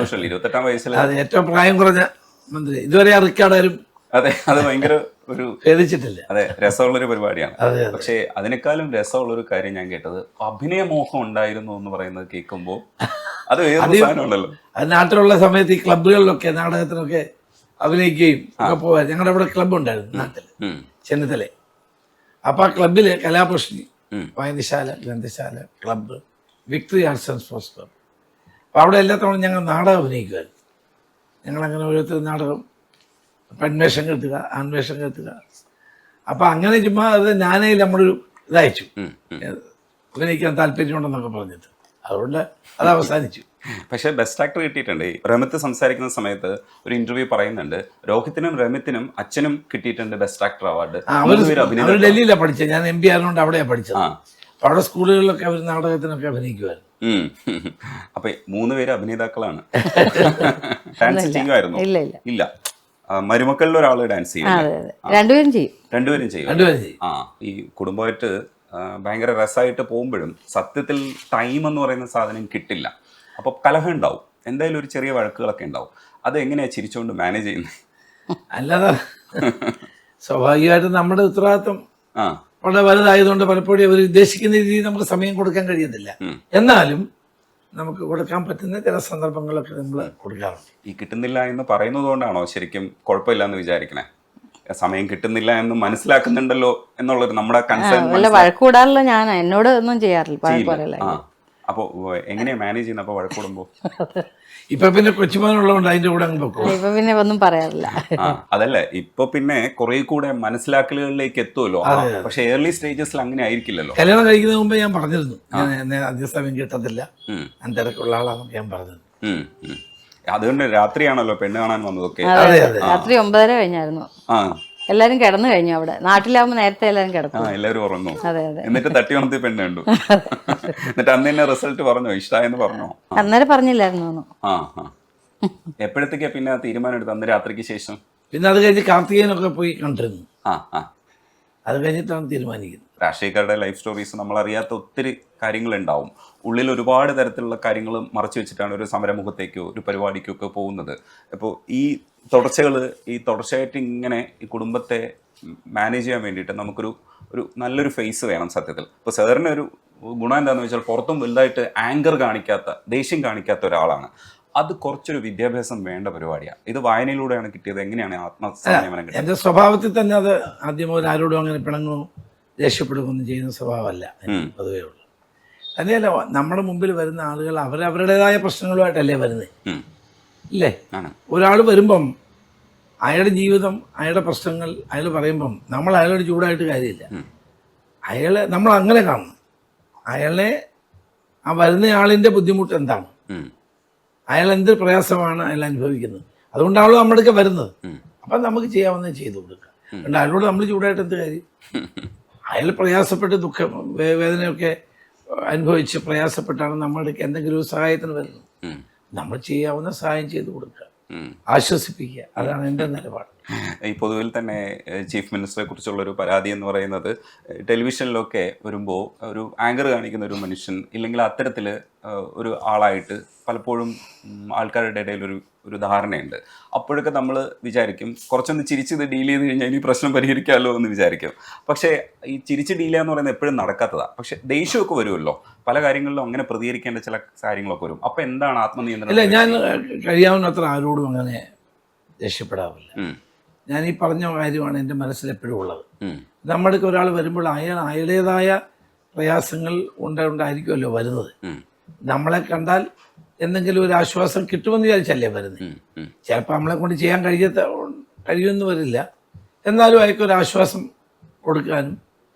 സന്തോഷമല്ലേ 28-ാം വയസ്സിൽ. അത് ഏറ്റവും പ്രായം കുറഞ്ഞ മന്ത്രി. ഇതുവരെ ആ റിക്കാർഡാരും അതെ, അത് ഭയങ്കര ഒരു ഭേദിച്ചിട്ടില്ല. അതെ, രസമുള്ളൊരു പരിപാടിയാണ്. അതെ. പക്ഷേ അതിനേക്കാളും രസമുള്ളൊരു കാര്യം ഞാൻ കേട്ടത് അഭിനയമോഹം ഉണ്ടായിരുന്നു എന്ന് പറയുന്നത് കേൾക്കുമ്പോൾ അത് വേറൊരു സാധനമുണ്ടല്ലോ. അത് നാട്ടിലുള്ള സമയത്ത് ഈ ക്ലബ്ബുകളിലൊക്കെ നാടകത്തിനൊക്കെ അഭിനയിക്കുകയും ഒക്കെ പോകാൻ ഞങ്ങളുടെ ഇവിടെ ക്ലബ്ബ് ഉണ്ടായിരുന്നു നാട്ടിൽ, ചെന്നിത്തല. അപ്പം ആ ക്ലബ്ബിൽ കലാപ്രശ്നി, വായനശാല, ഗ്രന്ഥശാല, club, victory arts and sports club. അപ്പോൾ അവിടെ എല്ലാ തവണ ഞങ്ങൾ നാടകം അഭിനയിക്കുമായിരുന്നു. ഞങ്ങളങ്ങനെ ഓരോരുത്തർ നാടകം, പെൺവേഷം കെട്ടുക, ആൺവേഷം കെട്ടുക. അപ്പം അങ്ങനെ ചുമ്മാ അത് ഞാനേ നമ്മളൊരു ഇതയച്ചു, അഭിനയിക്കാൻ താല്പര്യമുണ്ടെന്നൊക്കെ പറഞ്ഞിട്ട്. അതുകൊണ്ട് അത് അവസാനിച്ചു. പക്ഷേ ബെസ്റ്റ് ആക്ടർ കിട്ടിയിട്ടുണ്ട്. രമിത്ത് സംസാരിക്കുന്ന സമയത്ത് ഒരു ഇന്റർവ്യൂ പറയുന്നുണ്ട്, രോഹിത്തിനും രമിത്തിനും അച്ഛനും കിട്ടിയിട്ടുണ്ട് ബെസ്റ്റ് ആക്ടർ അവാർഡ്. അവർ ഡൽഹിയിലാണ് പഠിച്ചത്, ഞാൻ MB ആയതുകൊണ്ട് അവിടെയാണ് പഠിച്ചത്. അപ്പോൾ അവിടെ സ്കൂളുകളിലൊക്കെ അവർ നാടകത്തിനൊക്കെ അഭിനയിക്കുമായിരുന്നു. അപ്പൊ 3 പേര് അഭിനേതാക്കളാണ്. ഡാൻസ് ചെയ്യുമായിരുന്നു? ഇല്ല. മരുമക്കളിൽ ഒരാള് ഡാൻസ് ചെയ്യും, രണ്ടുപേരും ചെയ്യും. ഈ കുടുംബമായിട്ട് ഭയങ്കര രസമായിട്ട് പോകുമ്പോഴും സത്യത്തിൽ ടൈം എന്ന് പറയുന്ന സാധനം കിട്ടില്ല. അപ്പൊ കലഹം ഉണ്ടാവും, എന്തായാലും ഒരു ചെറിയ വഴക്കുകളൊക്കെ ഉണ്ടാവും. അത് എങ്ങനെയാ ചിരിച്ചുകൊണ്ട് മാനേജ് ചെയ്യുന്നത്? അല്ലാതെ സ്വാഭാവികമായിട്ടും നമ്മുടെ ഉത്തരവാദിത്വം വളരെ വലുതായതുകൊണ്ട് പലപ്പോഴും അവർ ഉദ്ദേശിക്കുന്ന രീതിയിൽ നമുക്ക് സമയം കൊടുക്കാൻ കഴിയുന്നില്ല. എന്നാലും നമുക്ക് കൊടുക്കാൻ പറ്റുന്ന ചില സന്ദർഭങ്ങളൊക്കെ നമ്മൾ കൊടുക്കാറുണ്ട്. ഈ കിട്ടുന്നില്ല എന്ന് പറയുന്നത് കൊണ്ടാണോ ശരിക്കും കുഴപ്പമില്ല എന്ന് വിചാരിക്കണേ? സമയം കിട്ടുന്നില്ല എന്ന് മനസ്സിലാക്കുന്നുണ്ടല്ലോ എന്നുള്ളൊരു നമ്മുടെ കൺസേൺ. വഴക്കൂടാറില്ല, ഞാൻ എന്നോട് ഒന്നും ചെയ്യാറില്ല. അപ്പൊ എങ്ങനെയാ മാനേജ് ചെയ്യുന്നത് അപ്പൊ വഴക്കൂടുമ്പോ? ഇപ്പൊ പിന്നെ കൊച്ചുമോനുള്ളതുകൊണ്ട് അതിന്റെ കൂടെ ഇപ്പൊ പിന്നെ ഒന്നും പറയാറില്ല. അതല്ല, ഇപ്പൊ പിന്നെ കുറെ കൂടെ മനസ്സിലാക്കലുകളിലേക്ക് എത്തുമല്ലോ. പക്ഷെ ഏർലി സ്റ്റേജസിൽ അങ്ങനെ ആയിരിക്കില്ലല്ലോ. കല്യാണം കഴിക്കുന്നതിന് മുമ്പ് ഞാൻ പറഞ്ഞിരുന്നു, എന്നെ അധിക സമയം കിട്ടത്തില്ല, ഞാൻ തിരക്കുള്ള ആളാണെന്നൊക്കെ ഞാൻ പറഞ്ഞിരുന്നു. അതുകൊണ്ട് രാത്രിയാണല്ലോ പെണ്ണ് കാണാൻ വന്നതൊക്കെ. രാത്രി 9:30 കഴിഞ്ഞായിരുന്നു. എല്ലാരും കിടന്നു കഴിഞ്ഞു. അവിടെ നാട്ടിലാവുമ്പോ നേരത്തെ എല്ലാരും കിടക്കും, എല്ലാവരും ഉറങ്ങും. എന്നിട്ട് തട്ടി ഉണർത്തി പെണ്ണ് കണ്ടു. എന്നിട്ട് അന്ന് തന്നെ റിസൾട്ട് പറഞ്ഞോ, ഇഷ്ടായെന്ന് പറഞ്ഞോ? അന്നേരം പറഞ്ഞില്ലായിരുന്നു. എപ്പോഴത്തേക്കാ പിന്നെ തീരുമാനം എടുത്ത്? അന്ന് രാത്രിക്ക് ശേഷം? പിന്നെ അത് കഴിഞ്ഞ് കാർത്തികേയനൊക്കെ പോയി കണ്ടിരുന്നു. അത് കഴിഞ്ഞിട്ടാണ് തീരുമാനിക്കുന്നത്. രാഷ്ട്രീയക്കാരുടെ ലൈഫ് സ്റ്റോറീസ് നമ്മൾ അറിയാത്ത ഒത്തിരി കാര്യങ്ങളുണ്ടാവും. ഉള്ളിൽ ഒരുപാട് തരത്തിലുള്ള കാര്യങ്ങൾ മറച്ചു വെച്ചിട്ടാണ് ഒരു സമരമുഖത്തേക്കോ ഒരു പരിപാടിക്കോ ഒക്കെ പോകുന്നത്. അപ്പോൾ ഈ തുടർച്ചയായിട്ട് ഇങ്ങനെ ഈ കുടുംബത്തെ മാനേജ് ചെയ്യാൻ വേണ്ടിയിട്ട് നമുക്കൊരു നല്ലൊരു ഫേസ് വേണം സത്യത്തിൽ. ഇപ്പോൾ സാറിന് ഒരു ഗുണം എന്താണെന്ന് വെച്ചാൽ പുറത്തും വലുതായിട്ട് ആങ്കർ കാണിക്കാത്ത, ദേഷ്യം കാണിക്കാത്ത ഒരാളാണ്. അത് കുറച്ചൊരു വിദ്യാഭ്യാസം വേണ്ട പരിപാടിയാണ്. ഇത് വായനയിലൂടെയാണ് കിട്ടിയത്. എങ്ങനെയാണ് ആത്മസംയമനം കിട്ടിയത്? എൻ്റെ സ്വഭാവത്തിൽ തന്നെ അത് ആദ്യം മുതൽ ആരോടും അങ്ങനെ പിണങ്ങോ ദേഷ്യപ്പെടുകയൊന്നും ചെയ്യുന്ന സ്വഭാവമല്ല പൊതുവേ ഉള്ളു. തന്നെയല്ല, നമ്മുടെ മുമ്പിൽ വരുന്ന ആളുകൾ അവരവരുടേതായ പ്രശ്നങ്ങളുമായിട്ടല്ലേ വരുന്നത്, ഇല്ലേ? ഒരാൾ വരുമ്പം അയാളുടെ ജീവിതം, അയാളുടെ പ്രശ്നങ്ങൾ അയാൾ പറയുമ്പം നമ്മൾ അയാളോട് ചൂടായിട്ട് കാര്യമില്ല. നമ്മൾ അങ്ങനെ കാണണം. അയാളെ ആ വരുന്ന ആളിൻ്റെ ബുദ്ധിമുട്ട് എന്താണ്, അയാൾ എന്ത് പ്രയാസമാണ് അയാൾ അനുഭവിക്കുന്നത്, അതുകൊണ്ടാണല്ലോ നമ്മുടെയൊക്കെ വരുന്നത്. അപ്പം നമുക്ക് ചെയ്യാവുന്നത് ചെയ്തു കൊടുക്കുക. അതുകൊണ്ട് അയാളോട് നമ്മൾ ചൂടായിട്ട് എന്ത് കാര്യം? അയാൾ പ്രയാസപ്പെട്ട് ദുഃഖം വേദനയൊക്കെ അനുഭവിച്ച് പ്രയാസപ്പെട്ടാണ് നമ്മുടെ എന്തെങ്കിലും ഒരു സഹായത്തിന് വരുന്നത്. നമ്മൾ ചെയ്യാവുന്ന സഹായം ചെയ്തു കൊടുക്കുക, ആശ്വസിപ്പിക്കുക. അതാണ് എൻ്റെ നിലപാട്. ഈ പൊതുവിൽ തന്നെ ചീഫ് മിനിസ്റ്ററെ കുറിച്ചുള്ളൊരു പരാതി എന്ന് പറയുന്നത്, ടെലിവിഷനിലൊക്കെ വരുമ്പോൾ ഒരു ആങ്കർ കാണിക്കുന്ന ഒരു മനുഷ്യൻ ഇല്ലെങ്കിൽ അത്തരത്തിൽ ഒരു ആളായിട്ട് പലപ്പോഴും ആൾക്കാരുടെ ഇടയിൽ ഒരു ധാരണയുണ്ട്. അപ്പോഴൊക്കെ നമ്മൾ വിചാരിക്കും കുറച്ചൊന്ന് ചിരിച്ചത് ഡീൽ ചെയ്ത് കഴിഞ്ഞാൽ ഇനി പ്രശ്നം പരിഹരിക്കാമല്ലോ എന്ന് വിചാരിക്കും. പക്ഷേ ഈ ചിരിച്ച് ഡീൽ ചെയ്യാന്ന് പറയുന്നത് എപ്പോഴും നടക്കാത്തതാണ്. പക്ഷെ ദേഷ്യമൊക്കെ വരുമല്ലോ, പല കാര്യങ്ങളിലും അങ്ങനെ പ്രതികരിക്കേണ്ട ചില കാര്യങ്ങളൊക്കെ വരും. അപ്പം എന്താണ് ആത്മനിയന്ത്രണം? അല്ല, ഞാൻ കഴിയാവുന്നത്ര ആരോടും അങ്ങനെ ദേഷ്യപ്പെടാറില്ല. ഞാൻ ഈ പറഞ്ഞ കാര്യമാണ് എൻ്റെ മനസ്സിൽ എപ്പോഴും ഉള്ളത്. നമ്മുടെ ഒരാൾ വരുമ്പോൾ അയാളുടേതായ പ്രയാസങ്ങൾ ഉണ്ടായിരിക്കുമല്ലോ വരുന്നത്. നമ്മളെ കണ്ടാൽ എന്തെങ്കിലും ഒരു ആശ്വാസം കിട്ടുമെന്ന് വിചാരിച്ചല്ലേ വരുന്നത്. ചിലപ്പോൾ നമ്മളെ കൊണ്ട് ചെയ്യാൻ കഴിയുമെന്ന് വരില്ല. എന്നാലും അയാൾക്കൊരു ആശ്വാസം കൊടുക്കാനും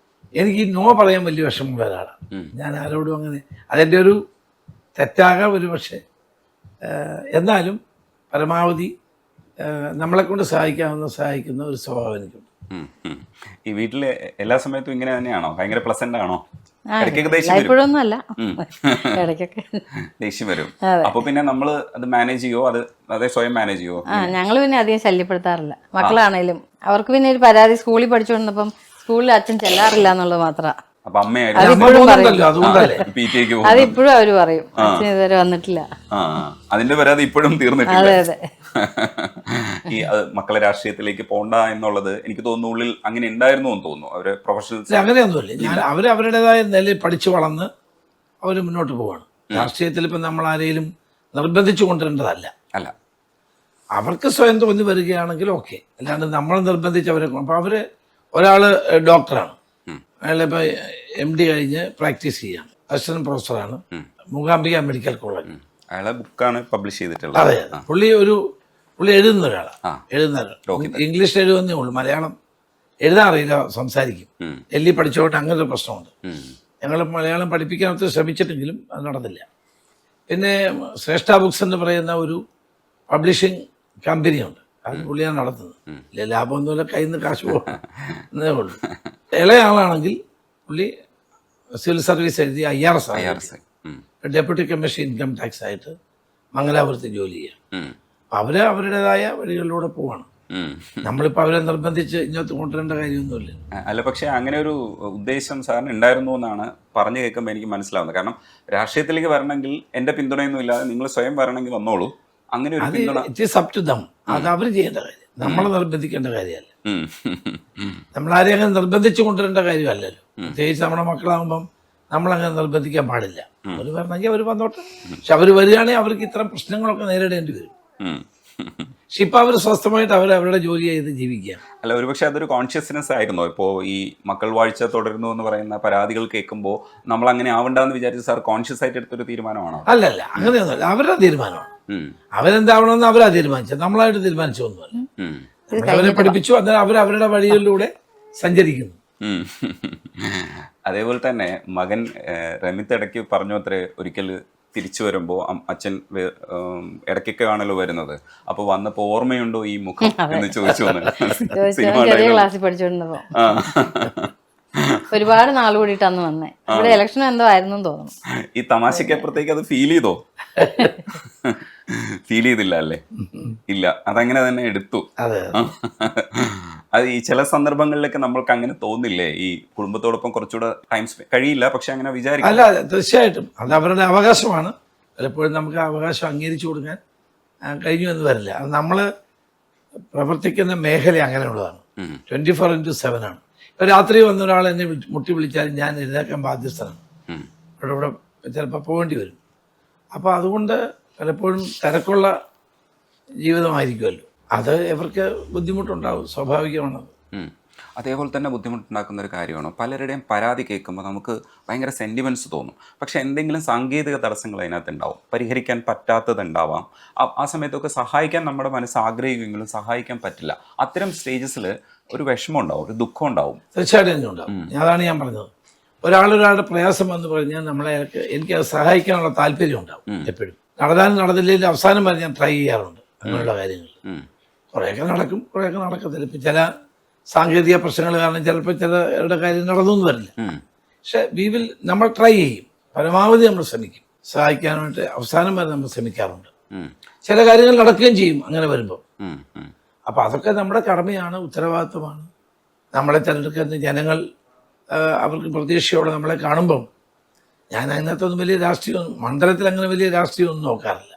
എനിക്ക് നോ പറയാൻ വലിയ വിഷമമുള്ള ഒരാളാണ് ഞാൻ. ആരോടും അങ്ങനെ അതെൻ്റെ ഒരു തെറ്റാകാം ഒരു പക്ഷേ. എന്നാലും പരമാവധി നമ്മളെ കൊണ്ട് സഹായിക്കുന്ന ഒരു സ്വഭാവം എനിക്കുണ്ട്. ഈ വീട്ടിലെ എല്ലാ സമയത്തും ഇങ്ങനെ തന്നെയാണോ? ഭയങ്കര പ്ലസന്റ് ആണോ? ദേഷ്യം വരും. അപ്പൊ പിന്നെ നമ്മള് അത് മാനേജ് ചെയ്യോ? അതേ സ്വയം മാനേജ് ചെയ്യോ? ഞങ്ങള് പിന്നെ അധികം ശല്യപ്പെടുത്താറില്ല. മക്കളാണേലും അവർക്ക് പിന്നെ ഒരു പരാതി സ്കൂളിൽ പഠിച്ചുകൊണ്ടിരുന്നപ്പം സ്കൂളിൽ അച്ഛൻ ചെല്ലാറില്ല എന്നുള്ളത് മാത്രമാണ്. അപ്പൊ അമ്മ അമ്മയായിരുന്നു പോകുന്നുണ്ടല്ലോ അതുകൊണ്ടല്ലേ. PTA അത് ഇപ്പോഴും അവര് പറയും, അച്ഛൻ ഇതുവരെ വന്നിട്ടില്ല. അതിന്റെ പരാതി ഇപ്പോഴും തീർന്നിട്ടില്ല. അതെ അതെ. ഈ മക്കളെ രാഷ്ട്രീയത്തിലേക്ക് പോണ്ട എന്നുള്ളത് എനിക്ക് തോന്നുന്നു ഉള്ളിൽ അങ്ങനെ ഉണ്ടായിരുന്നു എന്ന് തോന്നുന്നു. അവര് പ്രൊഫഷണൽസ് അങ്ങനെയൊന്നുമില്ല. അവർ അവരുടേതായ നിലയിൽ പഠിച്ചു വളർന്ന് അവർ മുന്നോട്ട് പോവാണ്. രാഷ്ട്രീയത്തിൽ ഇപ്പം നമ്മൾ ആരെയും നിർബന്ധിച്ചു കൊണ്ടുവരേണ്ടതല്ല. അല്ല, അവർക്ക് സ്വയം തോന്നി വരികയാണെങ്കിൽ ഓക്കെ, അല്ലാണ്ട് നമ്മൾ നിർബന്ധിച്ച് അവരെ. അപ്പോൾ അവർ ഒരാൾ ഡോക്ടറാണ്, അയാളിപ്പോൾ MD കഴിഞ്ഞ് പ്രാക്ടീസ് ചെയ്യാണ്, അസിസ്റ്റന്റ് പ്രൊഫസറാണ്, മൂകാംബിക മെഡിക്കൽ കോളേജ്. അയാളെ ബുക്കാണ് പബ്ലിഷ് ചെയ്തിട്ടുള്ളത്. അതെ, പുള്ളി എഴുതുന്ന ഒരാളാണ്. ഇംഗ്ലീഷ് എഴുതുന്നേ ഉള്ളൂ, മലയാളം എഴുതാൻ അറിയില്ല, സംസാരിക്കും. ഡൽഹി പഠിച്ചോട്ട് അങ്ങനെ ഒരു പ്രശ്നമുണ്ട്. ഞങ്ങൾ മലയാളം പഠിപ്പിക്കാനൊത്ത് ശ്രമിച്ചിട്ടെങ്കിലും അത് നടന്നില്ല. പിന്നെ ശ്രേഷ്ഠ ബുക്സ് എന്ന് പറയുന്ന ഒരു പബ്ലിഷിംഗ് കമ്പനിയുണ്ട്, അത് പുള്ളിയാണ് നടത്തുന്നത്. ഇല്ല, ലാഭമൊന്നുമില്ല, കയ്യിൽ നിന്ന് കാശ് പോകുന്നേ ഉള്ളൂ. ഇളയ ആളാണെങ്കിൽ പുള്ളി സിവിൽ സർവീസ് എഴുതി IRS deputy commission income tax ആയിട്ട് മംഗലാപുരത്ത് ജോലി ചെയ്യാം. അപ്പം അവര് അവരുടേതായ വഴികളിലൂടെ പോവാണ്. നമ്മളിപ്പോൾ അവരെ നിർബന്ധിച്ച് ഇങ്ങോട്ട് കൊണ്ടുവരേണ്ട കാര്യമൊന്നുമില്ല. അല്ല, പക്ഷെ അങ്ങനെ ഒരു ഉദ്ദേശം സാറിന് ഉണ്ടായിരുന്നു എന്നാണ് പറഞ്ഞു കേൾക്കുമ്പോൾ എനിക്ക് മനസ്സിലാവുന്നത്. കാരണം രാഷ്ട്രീയത്തിലേക്ക് വരണമെങ്കിൽ എൻ്റെ പിന്തുണയൊന്നും ഇല്ലാതെ നിങ്ങൾ സ്വയം വരണമെങ്കിൽ വന്നോളൂ. അങ്ങനെ ഒരു പിന്തുണ അത് അവർ ചെയ്യേണ്ട കാര്യം, നമ്മളെ നിർബന്ധിക്കേണ്ട കാര്യമല്ല. നമ്മളാരെയും അങ്ങനെ നിർബന്ധിച്ചു കൊണ്ടുവരേണ്ട കാര്യമല്ലല്ലോ. പ്രത്യേകിച്ച് നമ്മുടെ മക്കളാകുമ്പം നമ്മളങ്ങനെ നിർബന്ധിക്കാൻ പാടില്ല. അവർ വരണമെങ്കിൽ അവർ വന്നോട്ടെ. പക്ഷെ അവർ വരികയാണെങ്കിൽ അവർക്ക് ഇത്തരം പ്രശ്നങ്ങളൊക്കെ നേരിടേണ്ടി വരും. പക്ഷെ ഇപ്പൊ അവർ സ്വസ്ഥമായിട്ട് അവരുടെ ജോലി ചെയ്ത് ജീവിക്കുകയാണ്. അല്ല, ഒരുപക്ഷെ അതൊരു കോൺഷ്യസ്നെസ് ആയിരുന്നോ? ഇപ്പോൾ ഈ മക്കൾ വാഴ്ച തുടരുന്നു എന്ന് പറയുന്ന പരാതികൾ കേൾക്കുമ്പോൾ നമ്മൾ അങ്ങനെ ആവണ്ടെന്ന് വിചാരിച്ച് സാർ കോൺഷ്യസ് ആയിട്ട് എടുത്തൊരു തീരുമാനമാണോ? അല്ലല്ല, അങ്ങനെയൊന്നുമല്ല. അവരുടെ തീരുമാനമാണ്. അവരെന്താവണമെന്ന് അവരാ തീരുമാനിച്ചത്, നമ്മളായിട്ട് തീരുമാനിച്ചൊന്നുമല്ല. അവരെ പഠിപ്പിച്ചു, അന്നേരം അവരവരുടെ വഴികളിലൂടെ സഞ്ചരിക്കുന്നു. അതേപോലെ തന്നെ മകൻ രമിത്ത് ഇടയ്ക്ക് പറഞ്ഞു അത്രേ, ഒരിക്കൽ തിരിച്ചു വരുമ്പോൾ അച്ഛൻ ഇടയ്ക്കൊക്കെ ആണല്ലോ വരുന്നത്, അപ്പൊ വന്നപ്പോ ഓർമ്മയുണ്ടോ ഈ മുഖം എന്ന് ചോദിച്ചു. ഒരുപാട് നാൾ കൂടിയിട്ട് അന്ന് വന്നേ. ഇവിടെ ഇലക്ഷൻ എന്തോ ആയിരുന്നു തോന്നുന്നു. ഈ തമാശയ്ക്ക് അപ്പുറത്തേക്ക് അത് ഫീൽ ചെയ്തോ? ഫീൽ ചെയ്തില്ല അല്ലേ? ഇല്ല, അതങ്ങനെ തന്നെ എടുത്തു. അത് ഈ ചില സന്ദർഭങ്ങളിലൊക്കെ നമ്മൾക്ക് അങ്ങനെ തോന്നില്ലേ, ഈ കുടുംബത്തോടൊപ്പം കുറച്ചുകൂടെ ടൈം കഴിയില്ല, പക്ഷെ അങ്ങനെ വിചാരിക്കും. അല്ല, തീർച്ചയായിട്ടും അത് അവരുടെ അവകാശമാണ്. പലപ്പോഴും നമുക്ക് അവകാശം അംഗീകരിച്ചു കൊടുക്കാൻ കഴിഞ്ഞു എന്ന് വരില്ല. അത് നമ്മൾ പ്രവർത്തിക്കുന്ന മേഖല അങ്ങനെയുള്ളതാണ്. 24/7 ആണ്. ഇപ്പൊ രാത്രി വന്ന ഒരാൾ എന്നെ മുട്ടി വിളിച്ചാലും ഞാൻ എഴുന്നേക്കാൻ ബാധ്യസ്ഥനാണ്. ഇവിടെ ചിലപ്പോൾ പോകേണ്ടി വരും. അപ്പോൾ അതുകൊണ്ട് പലപ്പോഴും തിരക്കുള്ള ജീവിതമായിരിക്കുമല്ലോ, അത് ഇവർക്ക് ബുദ്ധിമുട്ടുണ്ടാവും, സ്വാഭാവികമാണത്. അതേപോലെ തന്നെ ബുദ്ധിമുട്ടുണ്ടാക്കുന്ന ഒരു കാര്യമാണ്, പലരുടെയും പരാതി കേൾക്കുമ്പോൾ നമുക്ക് ഭയങ്കര സെൻറ്റിമെൻറ്റ്സ് തോന്നും. പക്ഷെ എന്തെങ്കിലും സാങ്കേതിക തടസ്സങ്ങൾ അതിനകത്ത് ഉണ്ടാവും, പരിഹരിക്കാൻ പറ്റാത്തതുണ്ടാവാം. ആ സമയത്തൊക്കെ സഹായിക്കാൻ നമ്മുടെ മനസ്സ് ആഗ്രഹിക്കുമെങ്കിലും സഹായിക്കാൻ പറ്റില്ല. അത്തരം സ്റ്റേജസിൽ ഒരു വിഷമം ഉണ്ടാവും, ഒരു ദുഃഖം ഉണ്ടാവും. തീർച്ചയായിട്ടും ഉണ്ടാവും. അതാണ് ഞാൻ പറഞ്ഞത്. ഒരാളൊരാളുടെ പ്രയാസം എന്ന് പറഞ്ഞാൽ എനിക്ക് അത് സഹായിക്കാനുള്ള താല്പര്യം ഉണ്ടാവും എപ്പോഴും. നടന്നില്ലെങ്കിൽ അവസാനം വരെ ഞാൻ ട്രൈ ചെയ്യാറുണ്ട് അങ്ങനെയുള്ള കാര്യങ്ങൾ. കുറേയൊക്കെ നടക്കും, കുറേയൊക്കെ നടക്കത്തില്ല. ഇപ്പം ചില സാങ്കേതിക പ്രശ്നങ്ങൾ കാരണം ചിലപ്പോൾ ചിലരുടെ കാര്യം നടന്നൊന്നും വരില്ല. പക്ഷെ നമ്മൾ ട്രൈ ചെയ്യും, പരമാവധി നമ്മൾ ശ്രമിക്കും സഹായിക്കാനായിട്ട്. അവസാനം വരെ നമ്മൾ ശ്രമിക്കാറുണ്ട്. ചില കാര്യങ്ങൾ നടക്കുകയും ചെയ്യും അങ്ങനെ വരുമ്പോൾ. അപ്പം അതൊക്കെ നമ്മുടെ കടമയാണ്, ഉത്തരവാദിത്വമാണ്. നമ്മളെ തിരഞ്ഞെടുക്കുന്ന ജനങ്ങൾ അവർക്ക് പ്രതീക്ഷയോടെ നമ്മളെ കാണുമ്പം, ഞാൻ അതിനകത്തൊന്നും വലിയ രാഷ്ട്രീയം, മണ്ഡലത്തിൽ അങ്ങനെ വലിയ രാഷ്ട്രീയമൊന്നും നോക്കാറില്ല.